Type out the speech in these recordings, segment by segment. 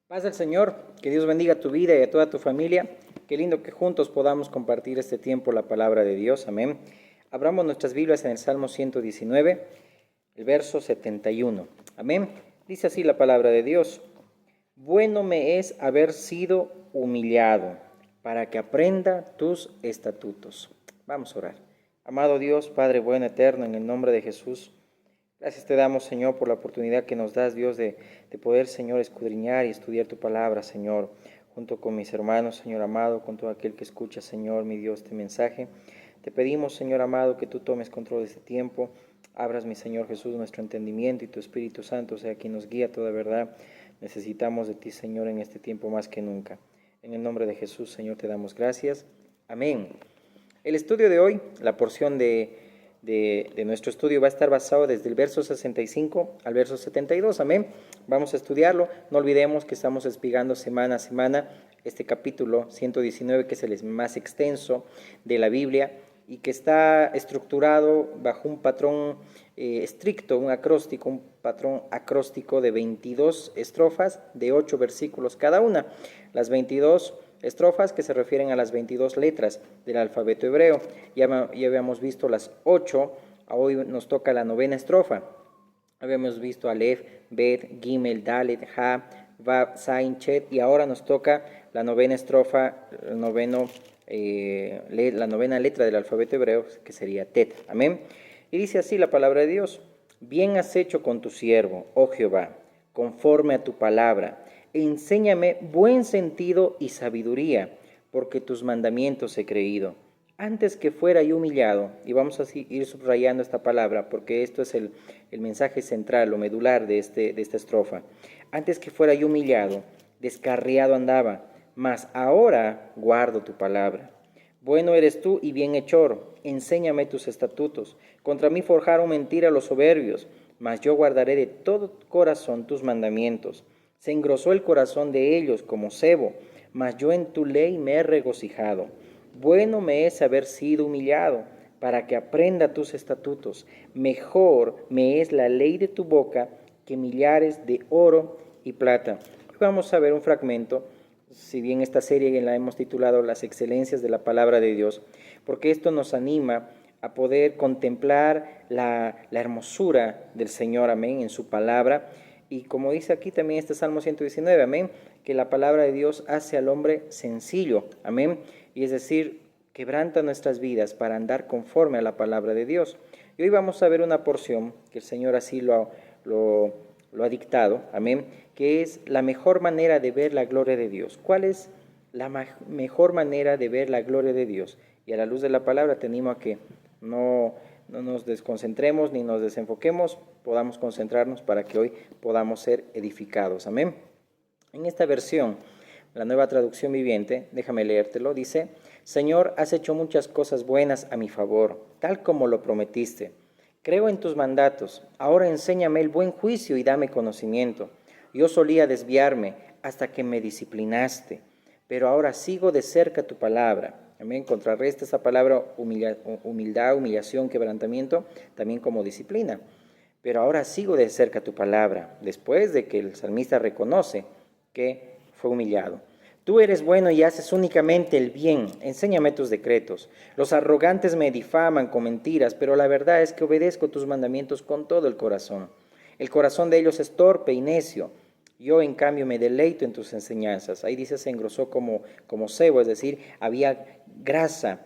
Paz del Señor, que Dios bendiga tu vida y a toda tu familia. Qué lindo que juntos podamos compartir este tiempo la palabra de Dios. Amén. Abramos nuestras Biblias en el Salmo 119, el verso 71. Amén. Dice así la palabra de Dios. Bueno me es haber sido humillado para que aprenda tus estatutos. Vamos a orar. Amado Dios, Padre bueno, eterno, en el nombre de Jesús, gracias te damos, Señor, por la oportunidad que nos das, Dios, de poder, Señor, escudriñar y estudiar tu palabra, Señor, junto con mis hermanos, Señor amado, con todo aquel que escucha, Señor, mi Dios, este mensaje. Te pedimos, Señor amado, que tú tomes control de este tiempo, abras, mi Señor Jesús, nuestro entendimiento y tu Espíritu Santo sea quien nos guía a toda verdad. Necesitamos de ti, Señor, en este tiempo más que nunca. En el nombre de Jesús, Señor, te damos gracias. Amén. El estudio de hoy, la porción de nuestro estudio va a estar basado desde el verso 65 al verso 72, amén. Vamos a estudiarlo, no olvidemos que estamos explicando semana a semana este capítulo 119, que es el más extenso de la Biblia y que está estructurado bajo un patrón estricto, un patrón acróstico de 22 estrofas de 8 versículos cada una. Las 22 estrofas que se refieren a las 22 letras del alfabeto hebreo. Ya habíamos visto las 8, hoy nos toca la novena estrofa. Habíamos visto Aleph, Bet, Gimel, Dalet, Ha, Vav, Zain, Chet, y ahora nos toca la novena estrofa, la novena letra del alfabeto hebreo, que sería Tet. Amén. Y dice así la palabra de Dios: Bien has hecho con tu siervo, oh Jehová, conforme a tu palabra. Enséñame buen sentido y sabiduría, porque tus mandamientos he creído. Antes que fuera yo humillado, y vamos a ir subrayando esta palabra, porque esto es el mensaje central o medular de esta estrofa. Antes que fuera yo humillado, descarriado andaba, mas ahora guardo tu palabra. Bueno eres tú y bienhechor, enséñame tus estatutos. Contra mí forjaron mentira los soberbios, mas yo guardaré de todo corazón tus mandamientos. Se engrosó el corazón de ellos como sebo, mas yo en tu ley me he regocijado. Bueno me es haber sido humillado, para que aprenda tus estatutos. Mejor me es la ley de tu boca que millares de oro y plata. Vamos a ver un fragmento, si bien esta serie la hemos titulado Las excelencias de la palabra de Dios, porque esto nos anima a poder contemplar la hermosura del Señor, amén, en su palabra. Y como dice aquí también este Salmo 119, amén, que la palabra de Dios hace al hombre sencillo, amén, y es decir, quebranta nuestras vidas para andar conforme a la palabra de Dios. Y hoy vamos a ver una porción que el Señor así lo ha dictado, amén, que es la mejor manera de ver la gloria de Dios. ¿Cuál es la mejor manera de ver la gloria de Dios? Y a la luz de la palabra te animo a que no nos desconcentremos ni nos desenfoquemos, podamos concentrarnos para que hoy podamos ser edificados. Amén. En esta versión, la Nueva Traducción Viviente, déjame leértelo, dice: Señor, has hecho muchas cosas buenas a mi favor, tal como lo prometiste. Creo en tus mandatos, ahora enséñame el buen juicio y dame conocimiento. Yo solía desviarme hasta que me disciplinaste, pero ahora sigo de cerca tu palabra. Amén. Contrarresta esa palabra humildad, humillación, quebrantamiento, también como disciplina. Pero ahora sigo de cerca tu palabra, después de que el salmista reconoce que fue humillado. Tú eres bueno y haces únicamente el bien. Enséñame tus decretos. Los arrogantes me difaman con mentiras, pero la verdad es que obedezco tus mandamientos con todo el corazón. El corazón de ellos es torpe y necio. Yo, en cambio, me deleito en tus enseñanzas. Ahí dice, se engrosó como sebo, es decir, había grasa.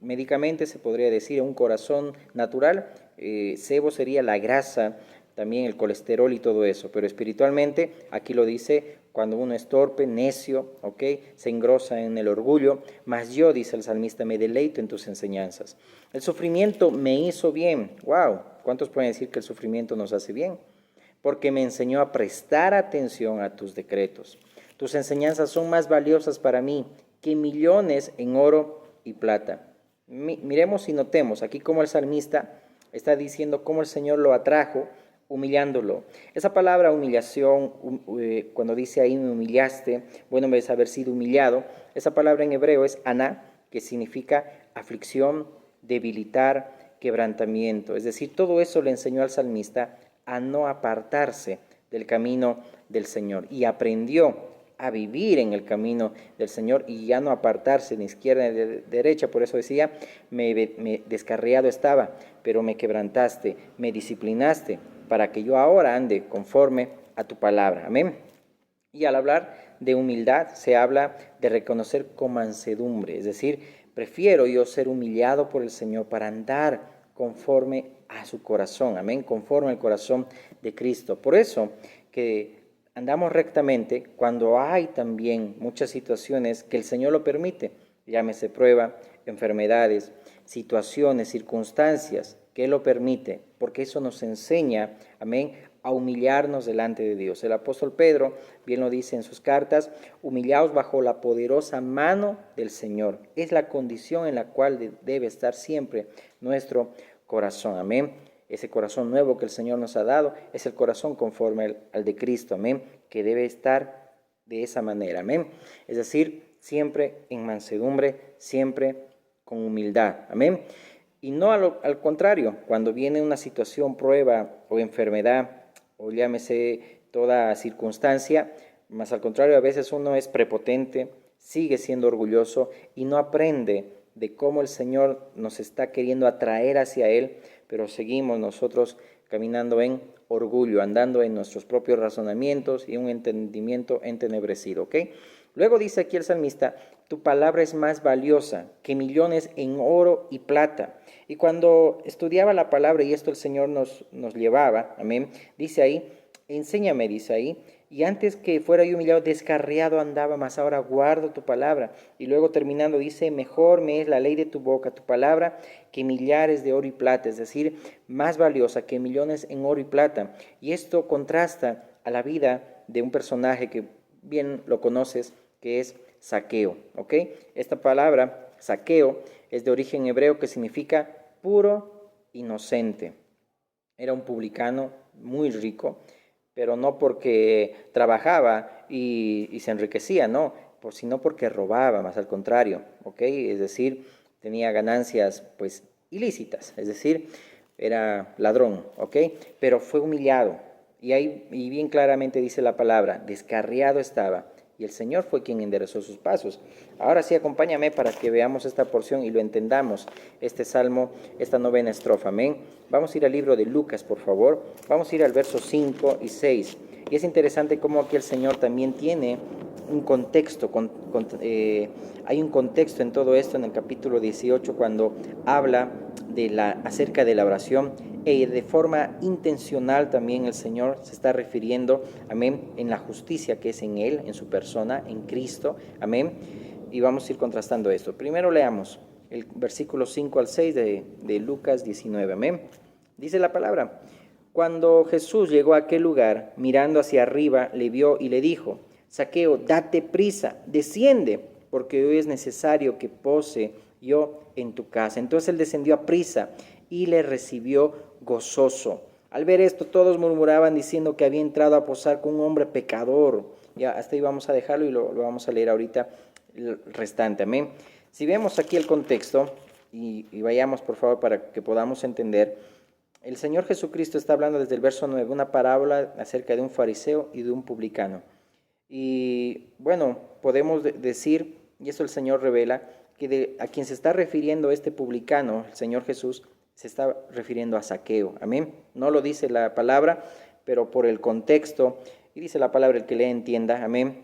Médicamente se podría decir, un corazón natural, sebo sería la grasa, también el colesterol y todo eso. Pero espiritualmente, aquí lo dice, cuando uno es torpe, necio, ¿ok? Se engrosa en el orgullo. Mas yo, dice el salmista, me deleito en tus enseñanzas. El sufrimiento me hizo bien. ¡Wow! ¿Cuántos pueden decir que el sufrimiento nos hace bien? Porque me enseñó a prestar atención a tus decretos. Tus enseñanzas son más valiosas para mí que millones en oro y plata. Miremos y notemos aquí cómo el salmista está diciendo cómo el Señor lo atrajo, humillándolo. Esa palabra humillación, cuando dice ahí me humillaste, bueno, en vez de haber sido humillado, esa palabra en hebreo es aná, que significa aflicción, debilitar, quebrantamiento. Es decir, todo eso le enseñó al salmista a no apartarse del camino del Señor y aprendió a vivir en el camino del Señor y ya no apartarse ni izquierda ni derecha. Por eso decía, me descarriado estaba, pero me quebrantaste, me disciplinaste, para que yo ahora ande conforme a tu palabra. Amén. Y al hablar de humildad se habla de reconocer con mansedumbre, es decir, prefiero yo ser humillado por el Señor para andar conforme a su corazón, amén, conforme al corazón de Cristo. Por eso que andamos rectamente cuando hay también muchas situaciones que el Señor lo permite, llámese prueba, enfermedades, situaciones, circunstancias que Él lo permite, porque eso nos enseña, amén, a humillarnos delante de Dios. El apóstol Pedro bien lo dice en sus cartas, humillaos bajo la poderosa mano del Señor. Es la condición en la cual debe estar siempre nuestro corazón, amén. Ese corazón nuevo que el Señor nos ha dado es el corazón conforme al de Cristo, amén, que debe estar de esa manera, amén. Es decir, siempre en mansedumbre, siempre con humildad, amén. Y no al contrario, cuando viene una situación, prueba o enfermedad, o llámese toda circunstancia, más al contrario, a veces uno es prepotente, sigue siendo orgulloso y no aprende de cómo el Señor nos está queriendo atraer hacia Él, pero seguimos nosotros caminando en orgullo, andando en nuestros propios razonamientos y un entendimiento entenebrecido, ¿ok? Luego dice aquí el salmista, tu palabra es más valiosa que millones en oro y plata. Y cuando estudiaba la palabra, y esto el Señor nos llevaba, amén, dice ahí, enséñame, dice ahí, y antes que fuera yo humillado, descarriado andaba, mas ahora guardo tu palabra. Y luego terminando dice, mejor me es la ley de tu boca, tu palabra, que millares de oro y plata, es decir, más valiosa que millones en oro y plata. Y esto contrasta a la vida de un personaje que bien lo conoces, que es Zaqueo, ¿ok? Esta palabra, Zaqueo, es de origen hebreo que significa puro inocente. Era un publicano muy rico, pero no porque trabajaba y se enriquecía, no, sino porque robaba, más al contrario, ¿ok? Es decir, tenía ganancias pues ilícitas, es decir, era ladrón, ¿ok? Pero fue humillado, y ahí y bien claramente dice la palabra, descarriado estaba, y el Señor fue quien enderezó sus pasos. Ahora sí, acompáñame para que veamos esta porción y lo entendamos, este salmo, esta novena estrofa, amén. Vamos a ir al libro de Lucas, por favor. Vamos a ir al verso 5 y 6. Y es interesante cómo aquí el Señor también tiene un contexto, hay un contexto en todo esto en el capítulo 18 cuando habla acerca de la oración, y de forma intencional también el Señor se está refiriendo, amén, en la justicia que es en Él, en su persona, en Cristo, amén. Y vamos a ir contrastando esto. Primero leamos el versículo 5 al 6 de Lucas 19, amén. Dice la palabra, cuando Jesús llegó a aquel lugar, mirando hacia arriba, le vio y le dijo, Zaqueo, date prisa, desciende, porque hoy es necesario que pose yo en tu casa. Entonces él descendió a prisa y le recibió gozoso. Al ver esto, todos murmuraban diciendo que había entrado a posar con un hombre pecador. Ya hasta ahí vamos a dejarlo y lo vamos a leer ahorita el restante. Amén. Si vemos aquí el contexto y vayamos por favor para que podamos entender, el Señor Jesucristo está hablando desde el verso 9, una parábola acerca de un fariseo y de un publicano. Y bueno, podemos decir, y eso el Señor revela, que a quien se está refiriendo este publicano, el Señor Jesús, se está refiriendo a Zaqueo, amén. No lo dice la palabra, pero por el contexto, y dice la palabra el que le entienda, amén.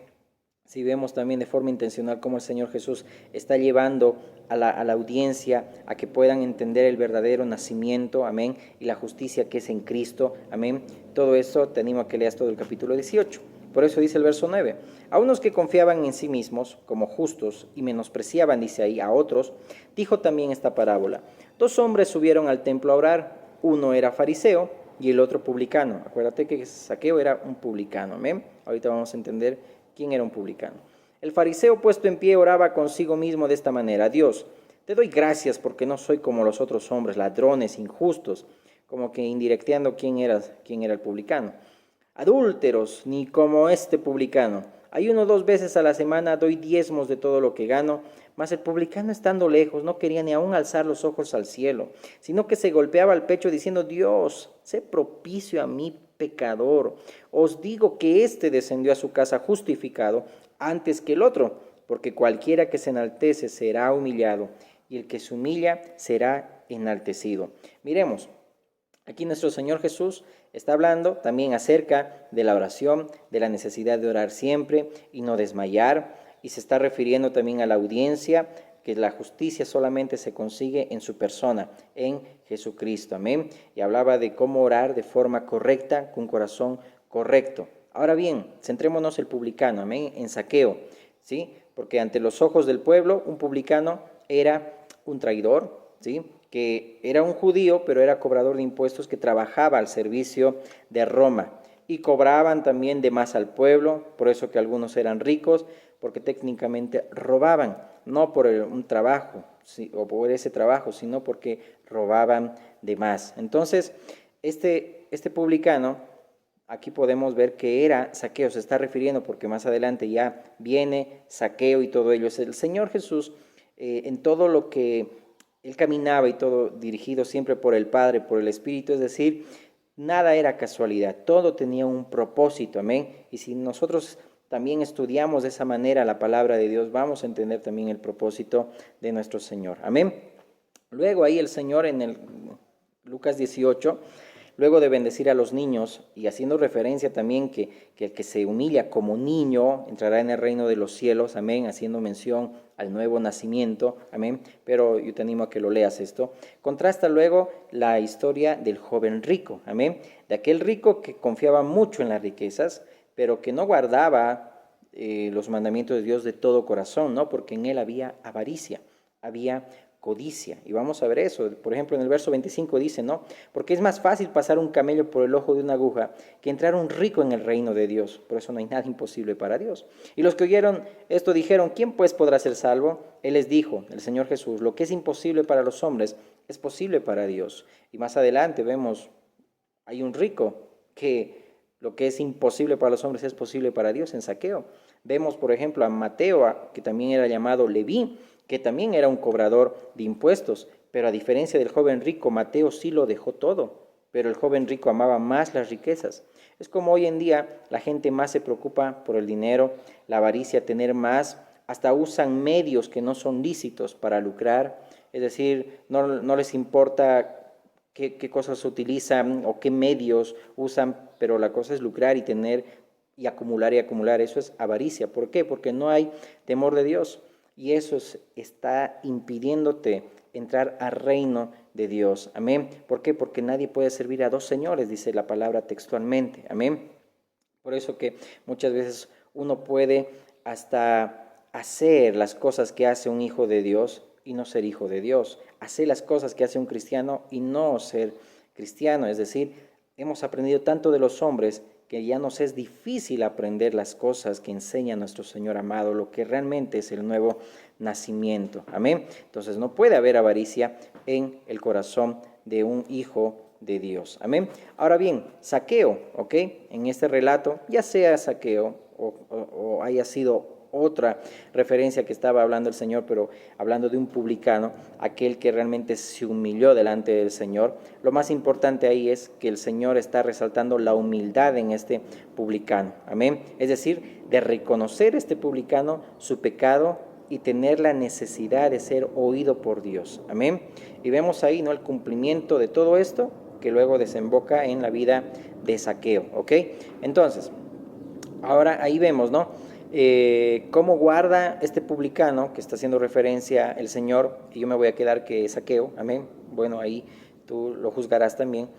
Si vemos también de forma intencional cómo el Señor Jesús está llevando a la audiencia a que puedan entender el verdadero nacimiento, amén, y la justicia que es en Cristo, amén. Todo eso te animo a que leas todo el capítulo 18. Por eso dice el verso 9, a unos que confiaban en sí mismos como justos y menospreciaban, dice ahí, a otros, dijo también esta parábola. 2 hombres subieron al templo a orar, uno era fariseo y el otro publicano. Acuérdate que Zaqueo era un publicano, amén. Ahorita vamos a entender quién era un publicano. El fariseo puesto en pie oraba consigo mismo de esta manera, Dios, te doy gracias porque no soy como los otros hombres, ladrones, injustos, como que indirecteando quién era el publicano. Adúlteros, ni como este publicano. Ayuno 2 veces a la semana, doy diezmos de todo lo que gano. Mas el publicano, estando lejos, no quería ni aún alzar los ojos al cielo, sino que se golpeaba el pecho diciendo, Dios, sé propicio a mí, pecador. Os digo que éste descendió a su casa justificado antes que el otro, porque cualquiera que se enaltece será humillado, y el que se humilla será enaltecido. Miremos, aquí nuestro Señor Jesús está hablando también acerca de la oración, de la necesidad de orar siempre y no desmayar, y se está refiriendo también a la audiencia, que la justicia solamente se consigue en su persona, en Jesucristo. Amén. Y hablaba de cómo orar de forma correcta, con corazón correcto. Ahora bien, centrémonos el publicano, amén, en Zaqueo, ¿sí? Porque ante los ojos del pueblo, un publicano era un traidor, ¿sí? Que era un judío, pero era cobrador de impuestos que trabajaba al servicio de Roma. Y cobraban también de más al pueblo, por eso que algunos eran ricos, porque técnicamente robaban, no por un trabajo o por ese trabajo, sino porque robaban de más. Entonces, este publicano, aquí podemos ver que era Zaqueo, se está refiriendo porque más adelante ya viene Zaqueo y todo ello. Es el Señor Jesús, en todo lo que él caminaba y todo dirigido siempre por el Padre, por el Espíritu, es decir, nada era casualidad, todo tenía un propósito, amén. Y si nosotros también estudiamos de esa manera la palabra de Dios, vamos a entender también el propósito de nuestro Señor, amén. Luego ahí el Señor en el Lucas 18, luego de bendecir a los niños y haciendo referencia también que el que se humilla como niño entrará en el reino de los cielos, amén, haciendo mención al nuevo nacimiento, amén, pero yo te animo a que lo leas esto. Contrasta luego la historia del joven rico, amén, de aquel rico que confiaba mucho en las riquezas, pero que no guardaba los mandamientos de Dios de todo corazón, ¿no? Porque en él había avaricia, había codicia. Y vamos a ver eso. Por ejemplo, en el verso 25 dice, ¿no? Porque es más fácil pasar un camello por el ojo de una aguja que entrar un rico en el reino de Dios. Por eso no hay nada imposible para Dios. Y los que oyeron esto dijeron, ¿quién pues podrá ser salvo? Él les dijo, el Señor Jesús, lo que es imposible para los hombres es posible para Dios. Y más adelante vemos, hay un rico que lo que es imposible para los hombres es posible para Dios en Zaqueo. Vemos, por ejemplo, a Mateo, que también era llamado Leví, que también era un cobrador de impuestos, pero a diferencia del joven rico, Mateo sí lo dejó todo, pero el joven rico amaba más las riquezas. Es como hoy en día la gente más se preocupa por el dinero, la avaricia, tener más, hasta usan medios que no son lícitos para lucrar, es decir, no les importa qué cosas utilizan o qué medios usan, pero la cosa es lucrar y tener y acumular y acumular. Eso es avaricia. ¿Por qué? Porque no hay temor de Dios y eso está impidiéndote entrar al reino de Dios. Amén. ¿Por qué? Porque nadie puede servir a dos señores, dice la palabra textualmente. Amén. Por eso que muchas veces uno puede hasta hacer las cosas que hace un hijo de Dios y no ser hijo de Dios, hacer las cosas que hace un cristiano y no ser cristiano. Es decir, hemos aprendido tanto de los hombres que ya nos es difícil aprender las cosas que enseña nuestro Señor amado, lo que realmente es el nuevo nacimiento. Amén. Entonces no puede haber avaricia en el corazón de un hijo de Dios. Amén. Ahora bien, Zaqueo, ¿ok? En este relato, ya sea Zaqueo o haya sido otra referencia que estaba hablando el Señor, pero hablando de un publicano, aquel que realmente se humilló delante del Señor. Lo más importante ahí es que el Señor está resaltando la humildad en este publicano. Amén. Es decir, de reconocer este publicano su pecado y tener la necesidad de ser oído por Dios. Amén. Y vemos ahí, ¿no?, el cumplimiento de todo esto que luego desemboca en la vida de Zaqueo. ¿Ok? Entonces, ahora ahí vemos, ¿no?, cómo guarda este publicano, que está haciendo referencia el Señor, y yo me voy a quedar que es Zaqueo, amén. Bueno, ahí tú lo juzgarás también,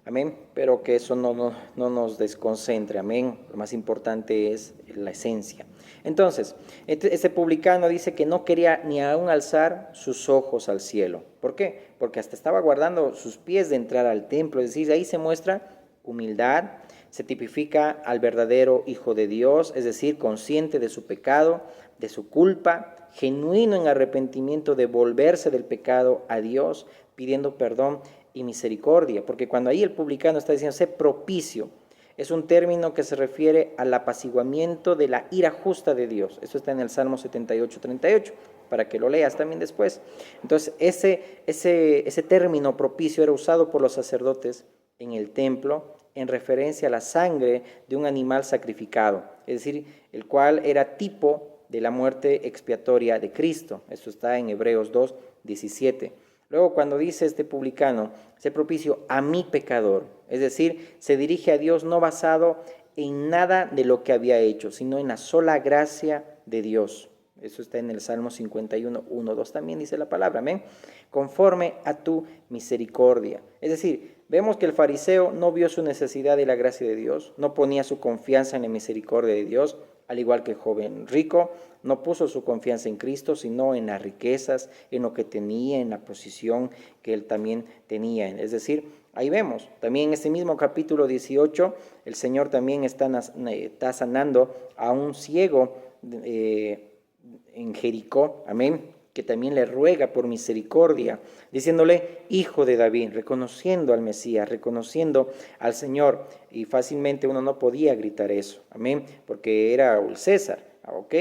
amén, pero que eso no nos desconcentre, amén. Lo más importante es la esencia. Entonces, este publicano dice que no quería ni aún alzar sus ojos al cielo. ¿Por qué? Porque hasta estaba guardando sus pies de entrar al templo, es decir, ahí se muestra humildad. Se tipifica al verdadero Hijo de Dios, es decir, consciente de su pecado, de su culpa, genuino en arrepentimiento de volverse del pecado a Dios, pidiendo perdón y misericordia. Porque cuando ahí el publicano está diciendo, sé propicio, es un término que se refiere al apaciguamiento de la ira justa de Dios. Eso está en el Salmo 78, 38, para que lo leas también después. Entonces, ese término propicio era usado por los sacerdotes en el templo en referencia a la sangre de un animal sacrificado, es decir, el cual era tipo de la muerte expiatoria de Cristo. Eso está en Hebreos 2:17. Luego, cuando dice este publicano, sé propicio a mi pecador, es decir, se dirige a Dios no basado en nada de lo que había hecho, sino en la sola gracia de Dios. Eso está en el Salmo 51:1-2, también dice la palabra, amén, conforme a tu misericordia. Es decir, vemos que el fariseo no vio su necesidad de la gracia de Dios, no ponía su confianza en la misericordia de Dios, al igual que el joven rico, no puso su confianza en Cristo, sino en las riquezas, en lo que tenía, en la posición que él también tenía. Es decir, ahí vemos, también en este mismo capítulo 18, el Señor también está sanando a un ciego en Jericó, amén, que también le ruega por misericordia, diciéndole, hijo de David, reconociendo al Mesías, reconociendo al Señor, y fácilmente uno no podía gritar eso, amén, porque era el César, ¿ok?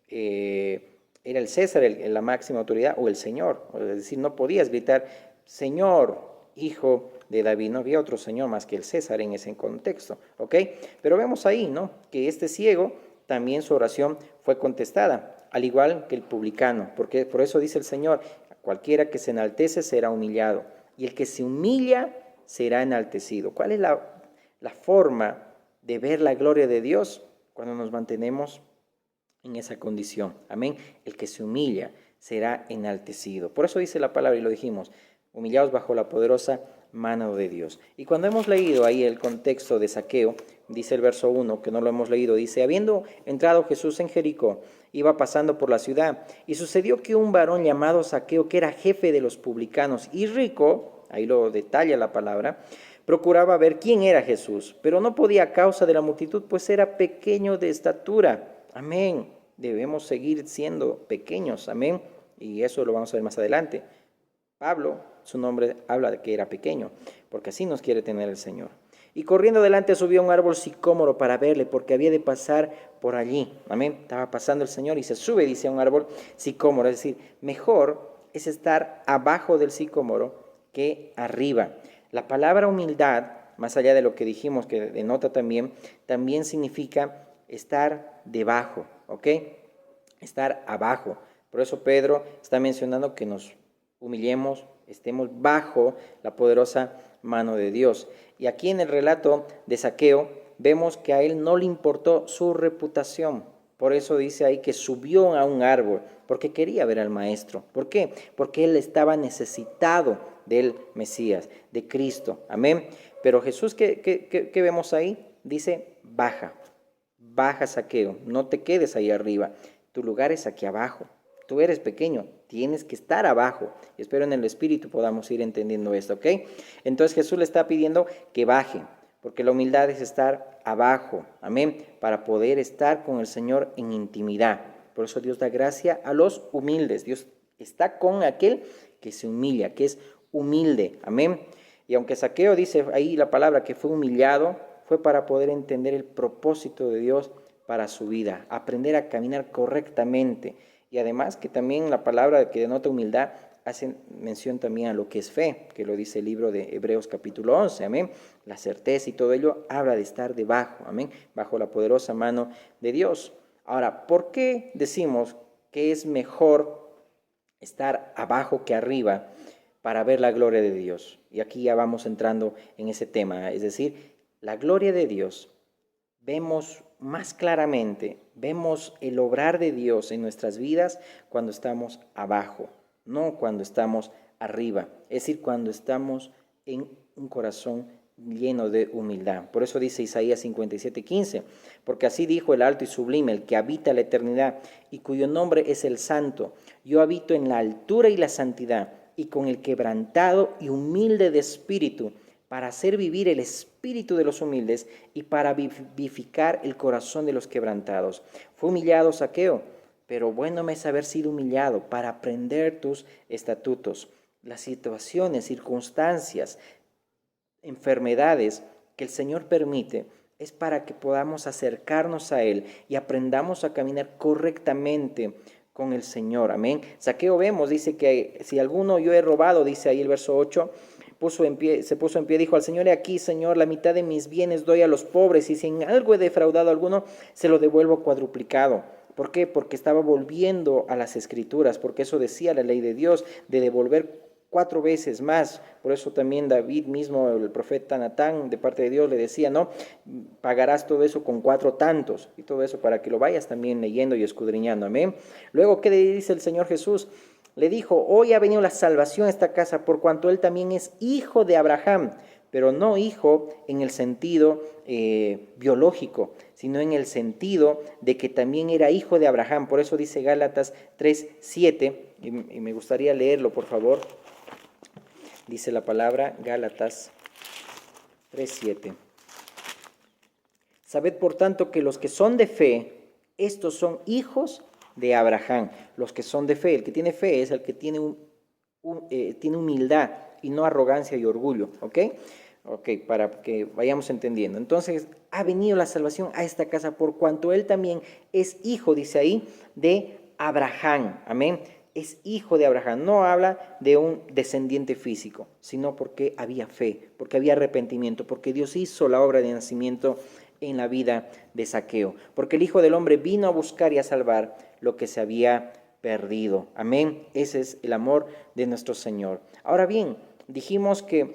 Era el César la máxima autoridad, o el Señor, es decir, no podías gritar, Señor, hijo de David, no había otro Señor más que el César en ese contexto, ¿ok? Pero vemos ahí, ¿no?, que este ciego, también su oración fue contestada, al igual que el publicano, porque por eso dice el Señor, cualquiera que se enaltece será humillado, y el que se humilla será enaltecido. ¿Cuál es la forma de ver la gloria de Dios? Cuando nos mantenemos en esa condición, amén. El que se humilla será enaltecido. Por eso dice la palabra, y lo dijimos, humillados bajo la poderosa mano de Dios. Y cuando hemos leído ahí el contexto de Zaqueo, dice el verso 1, que no lo hemos leído, dice, habiendo entrado Jesús en Jericó, iba pasando por la ciudad, y sucedió que un varón llamado Zaqueo, que era jefe de los publicanos y rico, ahí lo detalla la palabra, procuraba ver quién era Jesús, pero no podía a causa de la multitud, pues era pequeño de estatura. Amén. Debemos seguir siendo pequeños, amén. Y eso lo vamos a ver más adelante. Pablo, su nombre habla de que era pequeño, porque así nos quiere tener el Señor. Y corriendo adelante subió a un árbol sicómoro para verle, porque había de pasar por allí. Amén. Estaba pasando el Señor y se sube, dice, a un árbol sicómoro. Es decir, mejor es estar abajo del sicómoro que arriba. La palabra humildad, más allá de lo que dijimos, que denota también significa estar debajo, ¿ok? Estar abajo. Por eso Pedro está mencionando que nos humillemos, estemos bajo la poderosa mano de Dios. Y aquí en el relato de Zaqueo vemos que a él no le importó su reputación. Por eso dice ahí que subió a un árbol, porque quería ver al maestro. ¿Por qué? Porque él estaba necesitado del Mesías, de Cristo. Amén. Pero Jesús, ¿qué vemos ahí? Dice, baja Zaqueo, no te quedes ahí arriba. Tu lugar es aquí abajo. Tú eres pequeño, tienes que estar abajo. Espero en el Espíritu podamos ir entendiendo esto, ¿ok? Entonces Jesús le está pidiendo que baje, porque la humildad es estar abajo, amén, para poder estar con el Señor en intimidad. Por eso Dios da gracia a los humildes. Dios está con aquel que se humilla, que es humilde, amén. Y aunque Zaqueo dice ahí la palabra que fue humillado, fue para poder entender el propósito de Dios para su vida, aprender a caminar correctamente. Y además que también la palabra que denota humildad hace mención también a lo que es fe, que lo dice el libro de Hebreos capítulo 11, amén. La certeza y todo ello habla de estar debajo, amén, bajo la poderosa mano de Dios. Ahora, ¿por qué decimos que es mejor estar abajo que arriba para ver la gloria de Dios? Y aquí ya vamos entrando en ese tema, es decir, la gloria de Dios vemos más claramente, vemos el obrar de Dios en nuestras vidas cuando estamos abajo, no cuando estamos arriba, es decir, cuando estamos en un corazón lleno de humildad. Por eso dice Isaías 57:15, porque así dijo el alto y sublime, el que habita la eternidad y cuyo nombre es el Santo. Yo habito en la altura y la santidad y con el quebrantado y humilde de espíritu, para hacer vivir el espíritu de los humildes y para vivificar el corazón de los quebrantados. Fue humillado Zaqueo, pero bueno me es haber sido humillado para aprender tus estatutos. Las situaciones, circunstancias, enfermedades que el Señor permite es para que podamos acercarnos a Él y aprendamos a caminar correctamente con el Señor. Amén. Zaqueo vemos, dice que si alguno yo he robado, dice ahí el verso 8, se puso en pie, dijo al Señor: he aquí, Señor, la mitad de mis bienes doy a los pobres, y si en algo he defraudado a alguno, se lo devuelvo cuadruplicado. ¿Por qué? Porque estaba volviendo a las Escrituras, porque eso decía la ley de Dios, de devolver 4 veces más. Por eso también David mismo, el profeta Natán, de parte de Dios, le decía, ¿no? Pagarás todo eso con 4 tantos, y todo eso para que lo vayas también leyendo y escudriñando. Amén. Luego, ¿qué le dice el Señor Jesús? Le dijo: hoy ha venido la salvación a esta casa, por cuanto él también es hijo de Abraham, pero no hijo en el sentido biológico, sino en el sentido de que también era hijo de Abraham. Por eso dice Gálatas 3:7, y me gustaría leerlo, por favor. Dice la palabra, Gálatas 3:7. Sabed por tanto que los que son de fe, estos son hijos de Abraham. Los que son de fe, el que tiene fe es el que tiene tiene humildad y no arrogancia y orgullo, ¿ok? Ok, para que vayamos entendiendo. Entonces, ha venido la salvación a esta casa por cuanto él también es hijo, dice ahí, de Abraham. Amén. Es hijo de Abraham. No habla de un descendiente físico, sino porque había fe, porque había arrepentimiento, porque Dios hizo la obra de nacimiento en la vida de Zaqueo, porque el Hijo del Hombre vino a buscar y a salvar lo que se había perdido. Amén. Ese es el amor de nuestro Señor. Ahora bien, dijimos que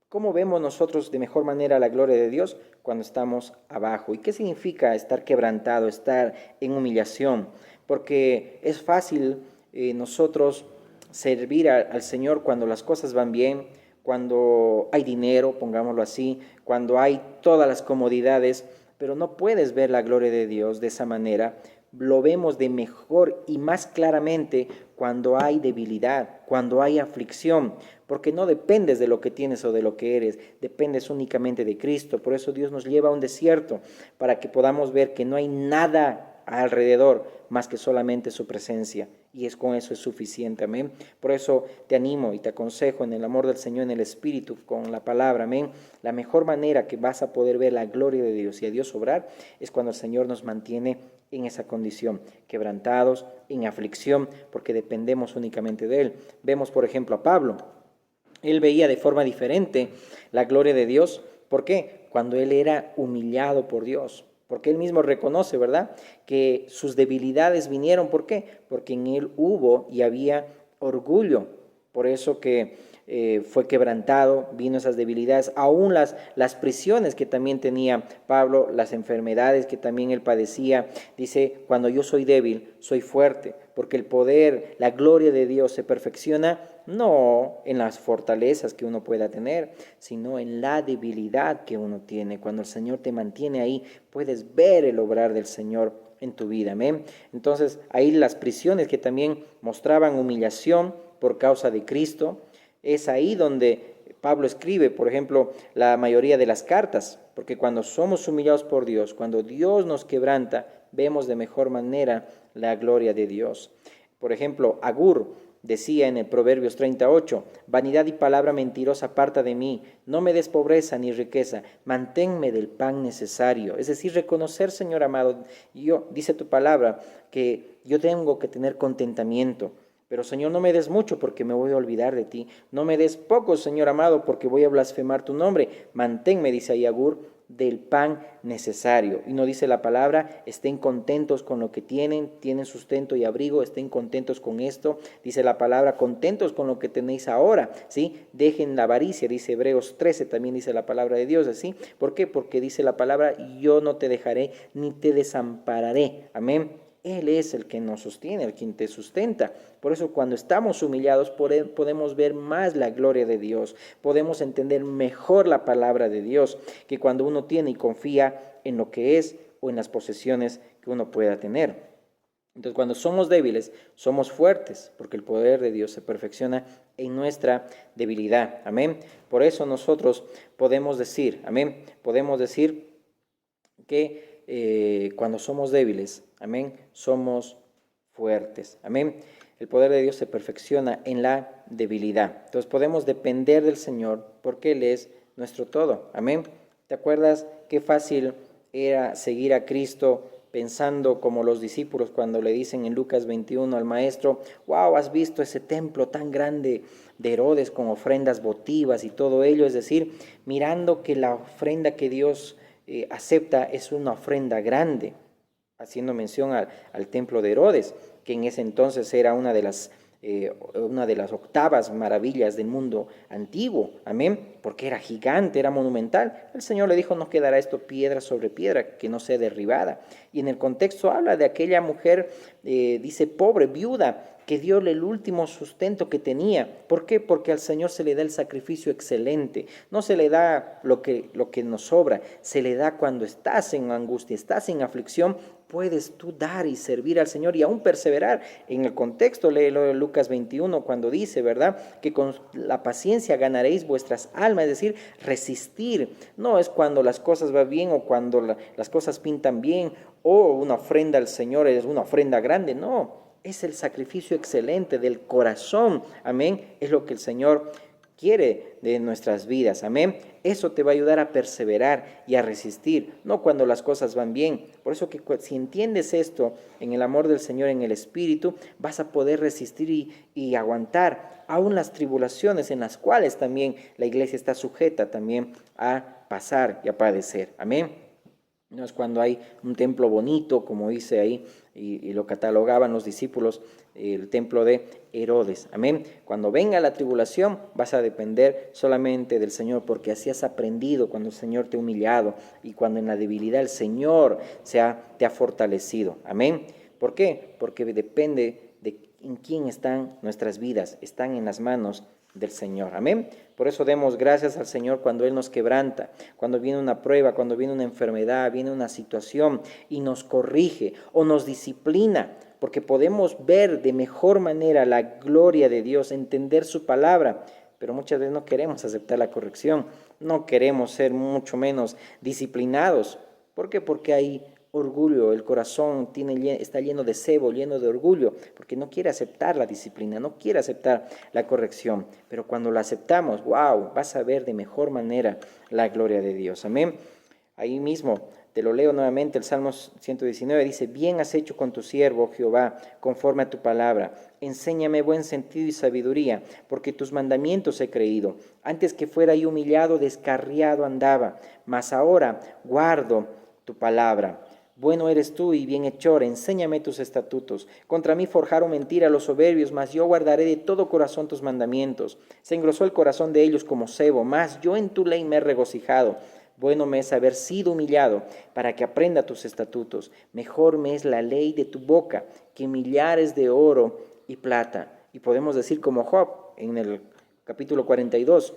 ¿cómo vemos nosotros de mejor manera la gloria de Dios? Cuando estamos abajo. ¿Y qué significa estar quebrantado, estar en humillación? Porque es fácil nosotros servir al Señor cuando las cosas van bien, cuando hay dinero, pongámoslo así, cuando hay todas las comodidades, pero no puedes ver la gloria de Dios de esa manera. Lo vemos de mejor y más claramente cuando hay debilidad, cuando hay aflicción, porque no dependes de lo que tienes o de lo que eres, dependes únicamente de Cristo. Por eso Dios nos lleva a un desierto, para que podamos ver que no hay nada alrededor más que solamente su presencia, y con eso es suficiente. Amén. Por eso te animo y te aconsejo en el amor del Señor, en el Espíritu, con la palabra. Amén. La mejor manera que vas a poder ver la gloria de Dios y a Dios obrar es cuando el Señor nos mantiene en esa condición, quebrantados, en aflicción, porque dependemos únicamente de Él. Vemos, por ejemplo, a Pablo. Él veía de forma diferente la gloria de Dios. ¿Por qué? Cuando él era humillado por Dios. Porque él mismo reconoce, ¿verdad?, que sus debilidades vinieron. ¿Por qué? Porque en él hubo y había orgullo. Por eso que fue quebrantado, vino esas debilidades, aún las prisiones que también tenía Pablo, las enfermedades que también él padecía. Dice: cuando yo soy débil, soy fuerte, porque el poder, la gloria de Dios se perfecciona no en las fortalezas que uno pueda tener, sino en la debilidad que uno tiene. Cuando el Señor te mantiene ahí, puedes ver el obrar del Señor en tu vida. Amén. Entonces, ahí las prisiones que también mostraban humillación por causa de Cristo, es ahí donde Pablo escribe, por ejemplo, la mayoría de las cartas, porque cuando somos humillados por Dios, cuando Dios nos quebranta, vemos de mejor manera la gloria de Dios. Por ejemplo, Agur decía en el Proverbios 38, vanidad y palabra mentirosa aparta de mí, no me des pobreza ni riqueza, manténme del pan necesario. Es decir, reconocer, Señor amado, dice tu palabra, que yo tengo que tener contentamiento. Pero, Señor, no me des mucho porque me voy a olvidar de ti. No me des poco, Señor amado, porque voy a blasfemar tu nombre. Manténme, dice ahí Agur, del pan necesario. Y no dice la palabra, estén contentos con lo que tienen sustento y abrigo, estén contentos con esto. Dice la palabra, contentos con lo que tenéis ahora, ¿sí? Dejen la avaricia, dice Hebreos 13, también dice la palabra de Dios, ¿así? ¿Por qué? Porque dice la palabra, yo no te dejaré ni te desampararé. Amén. Él es el que nos sostiene, el quien te sustenta. Por eso cuando estamos humillados podemos ver más la gloria de Dios, podemos entender mejor la palabra de Dios, que cuando uno tiene y confía en lo que es o en las posesiones que uno pueda tener. Entonces, cuando somos débiles, somos fuertes, porque el poder de Dios se perfecciona en nuestra debilidad. Amén. Por eso nosotros podemos decir, amén, podemos decir que cuando somos débiles, amén, somos fuertes, amén. El poder de Dios se perfecciona en la debilidad. Entonces podemos depender del Señor porque Él es nuestro todo, amén. ¿Te acuerdas qué fácil era seguir a Cristo pensando como los discípulos cuando le dicen en Lucas 21 al maestro, wow, ¿has visto ese templo tan grande de Herodes con ofrendas votivas y todo ello? Es decir, mirando que la ofrenda que Dios acepta es una ofrenda grande, haciendo mención al templo de Herodes, que en ese entonces era una de las octavas maravillas del mundo antiguo, amén, porque era gigante, era monumental. El Señor le dijo, no quedará esto piedra sobre piedra, que no sea derribada. Y en el contexto habla de aquella mujer, dice, pobre, viuda, que dio el último sustento que tenía. ¿Por qué? Porque al Señor se le da el sacrificio excelente. No se le da lo que nos sobra, se le da cuando estás en angustia, estás en aflicción, puedes tú dar y servir al Señor y aún perseverar. En el contexto, léelo de Lucas 21, cuando dice, ¿verdad?, que con la paciencia ganaréis vuestras almas, es decir, resistir. No es cuando las cosas van bien o cuando las cosas pintan bien o una ofrenda al Señor es una ofrenda grande, no. Es el sacrificio excelente del corazón, amén, es lo que el Señor quiere de nuestras vidas, amén. Eso te va a ayudar a perseverar y a resistir, no cuando las cosas van bien. Por eso que si entiendes esto en el amor del Señor, en el Espíritu, vas a poder resistir y aguantar aún las tribulaciones en las cuales también la iglesia está sujeta también a pasar y a padecer, amén. No es cuando hay un templo bonito, como dice ahí, y lo catalogaban los discípulos, el templo de Herodes. Amén. Cuando venga la tribulación, vas a depender solamente del Señor, porque así has aprendido cuando el Señor te ha humillado y cuando en la debilidad el Señor te ha fortalecido. Amén. ¿Por qué? Porque depende de en quién están nuestras vidas, están en las manos del Señor. Amén. Por eso demos gracias al Señor cuando Él nos quebranta, cuando viene una prueba, cuando viene una enfermedad, viene una situación y nos corrige o nos disciplina, porque podemos ver de mejor manera la gloria de Dios, entender su palabra, pero muchas veces no queremos aceptar la corrección, no queremos ser mucho menos disciplinados. ¿Por qué? Porque hay orgullo, el corazón está lleno de cebo, lleno de orgullo, porque no quiere aceptar la disciplina, no quiere aceptar la corrección. Pero cuando la aceptamos, wow, vas a ver de mejor manera la gloria de Dios. Amén. Ahí mismo, te lo leo nuevamente, el Salmo 119 dice, bien has hecho con tu siervo, Jehová, conforme a tu palabra. Enséñame buen sentido y sabiduría, porque tus mandamientos he creído. Antes que fuera yo humillado, descarriado andaba, mas ahora guardo tu palabra. Bueno eres tú y bienhechor, enséñame tus estatutos. Contra mí forjaron mentira los soberbios, mas yo guardaré de todo corazón tus mandamientos. Se engrosó el corazón de ellos como sebo, mas yo en tu ley me he regocijado. Bueno me es haber sido humillado, para que aprenda tus estatutos. Mejor me es la ley de tu boca, que millares de oro y plata. Y podemos decir como Job, en el capítulo 42,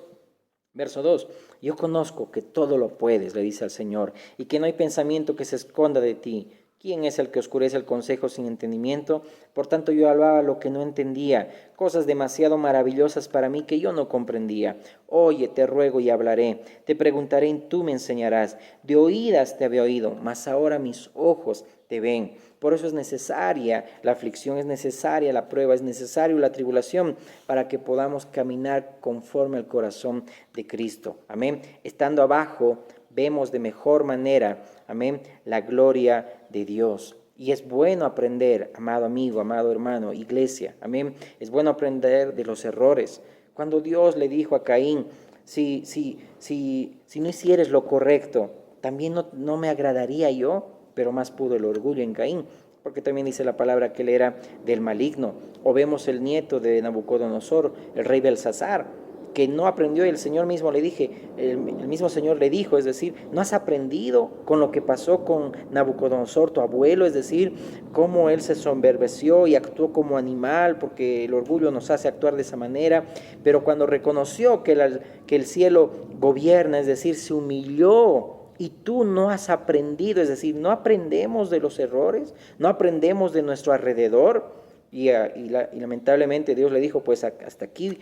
verso 2, yo conozco que todo lo puedes, le dice al Señor, y que no hay pensamiento que se esconda de ti. ¿Quién es el que oscurece el consejo sin entendimiento? Por tanto yo hablaba lo que no entendía, cosas demasiado maravillosas para mí que yo no comprendía. Oye, te ruego y hablaré, te preguntaré y tú me enseñarás. De oídas te había oído, mas ahora mis ojos te ven. Por eso es necesaria la aflicción, es necesaria la prueba, es necesaria la tribulación para que podamos caminar conforme al corazón de Cristo. Amén. Estando abajo, vemos de mejor manera, amén, la gloria de Dios. Y es bueno aprender, amado amigo, amado hermano, iglesia, amén. Es bueno aprender de los errores. Cuando Dios le dijo a Caín, si no hicieres lo correcto, también no me agradaría yo, pero más pudo el orgullo en Caín, porque también dice la palabra que él era del maligno. O vemos el nieto de Nabucodonosor, el rey Belsasar, que no aprendió, y el Señor mismo el mismo Señor le dijo, es decir, no has aprendido con lo que pasó con Nabucodonosor, tu abuelo, es decir, cómo él se soberbeció y actuó como animal, porque el orgullo nos hace actuar de esa manera, pero cuando reconoció que el cielo gobierna, es decir, se humilló, y tú no has aprendido, es decir, no aprendemos de los errores, no aprendemos de nuestro alrededor. Y lamentablemente Dios le dijo, pues hasta aquí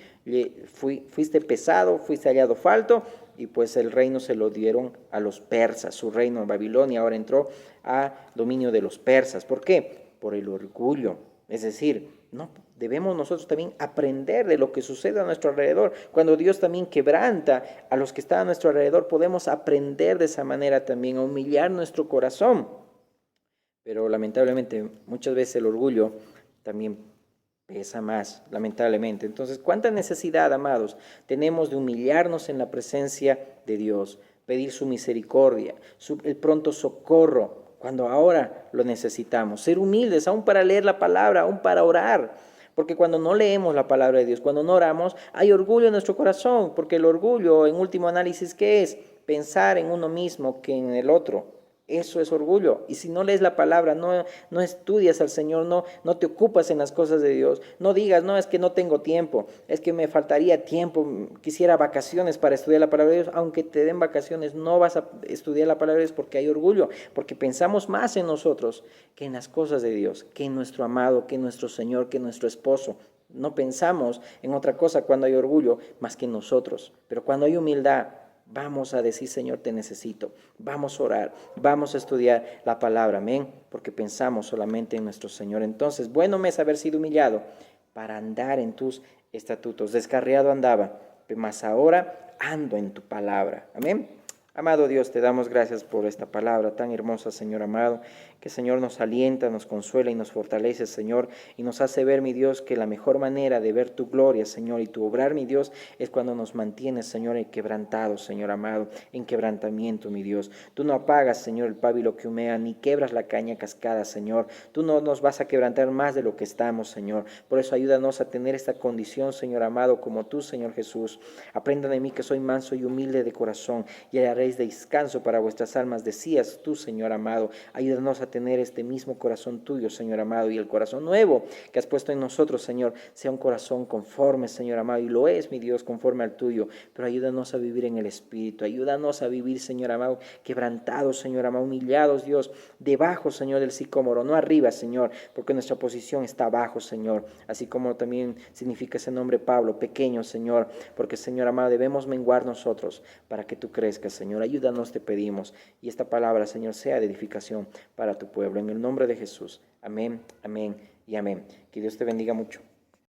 fuiste pesado, fuiste hallado falto, y pues el reino se lo dieron a los persas, su reino en Babilonia ahora entró a dominio de los persas. ¿Por qué? Por el orgullo. Es decir, no debemos nosotros también aprender de lo que sucede a nuestro alrededor. Cuando Dios también quebranta a los que están a nuestro alrededor, podemos aprender de esa manera también a humillar nuestro corazón. pero lamentablemente muchas veces el orgullo también pesa más, lamentablemente. Entonces, ¿cuánta necesidad, amados, tenemos de humillarnos en la presencia de Dios, pedir su misericordia, el pronto socorro, cuando ahora lo necesitamos? Ser humildes, aún para leer la palabra, aún para orar. Porque cuando no leemos la palabra de Dios, cuando no oramos, hay orgullo en nuestro corazón, porque el orgullo, en último análisis, ¿qué es? Pensar en uno mismo que en el otro. Eso es orgullo. Y si no lees la palabra, no estudias al Señor, no te ocupas en las cosas de Dios, no digas, no, es que no tengo tiempo, es que me faltaría tiempo, quisiera vacaciones para estudiar la palabra de Dios. Aunque te den vacaciones, no vas a estudiar la palabra de Dios porque hay orgullo, porque pensamos más en nosotros que en las cosas de Dios, que en nuestro amado, que en nuestro Señor, que en nuestro esposo. No pensamos en otra cosa cuando hay orgullo más que en nosotros. Pero cuando hay humildad, vamos a decir, Señor, te necesito. Vamos a orar, vamos a estudiar la palabra, amén, porque pensamos solamente en nuestro Señor. Entonces, bueno me es haber sido humillado para andar en tus estatutos. Descarriado andaba, mas ahora ando en tu palabra, amén. Amado Dios, te damos gracias por esta palabra tan hermosa, Señor amado, que Señor nos alienta, nos consuela y nos fortalece, Señor, y nos hace ver, mi Dios, que la mejor manera de ver tu gloria, Señor, y tu obrar, mi Dios, es cuando nos mantienes, Señor, quebrantados, Señor amado, en quebrantamiento, mi Dios. Tú no apagas, Señor, el pábilo que humea, ni quebras la caña cascada, Señor. Tú no nos vas a quebrantar más de lo que estamos, Señor. Por eso ayúdanos a tener esta condición, Señor amado, como tú, Señor Jesús. Aprendan de mí que soy manso y humilde de corazón, y hallaréis descanso para vuestras almas, decías tú, Señor amado. Ayúdanos a tener este mismo corazón tuyo, Señor amado, y el corazón nuevo que has puesto en nosotros, Señor, sea un corazón conforme, Señor amado, y lo es, mi Dios, conforme al tuyo. Pero ayúdanos a vivir en el Espíritu, ayúdanos a vivir, Señor amado, quebrantados, Señor amado, humillados, Dios, debajo, Señor, del sicómoro, no arriba, Señor, porque nuestra posición está abajo, Señor, así como también significa ese nombre Pablo, pequeño, Señor, porque, Señor amado, debemos menguar nosotros para que tú crezcas, Señor. Ayúdanos, te pedimos, y esta palabra, Señor, sea de edificación para tu pueblo. En el nombre de Jesús. Amén, amén y amén. Que Dios te bendiga mucho.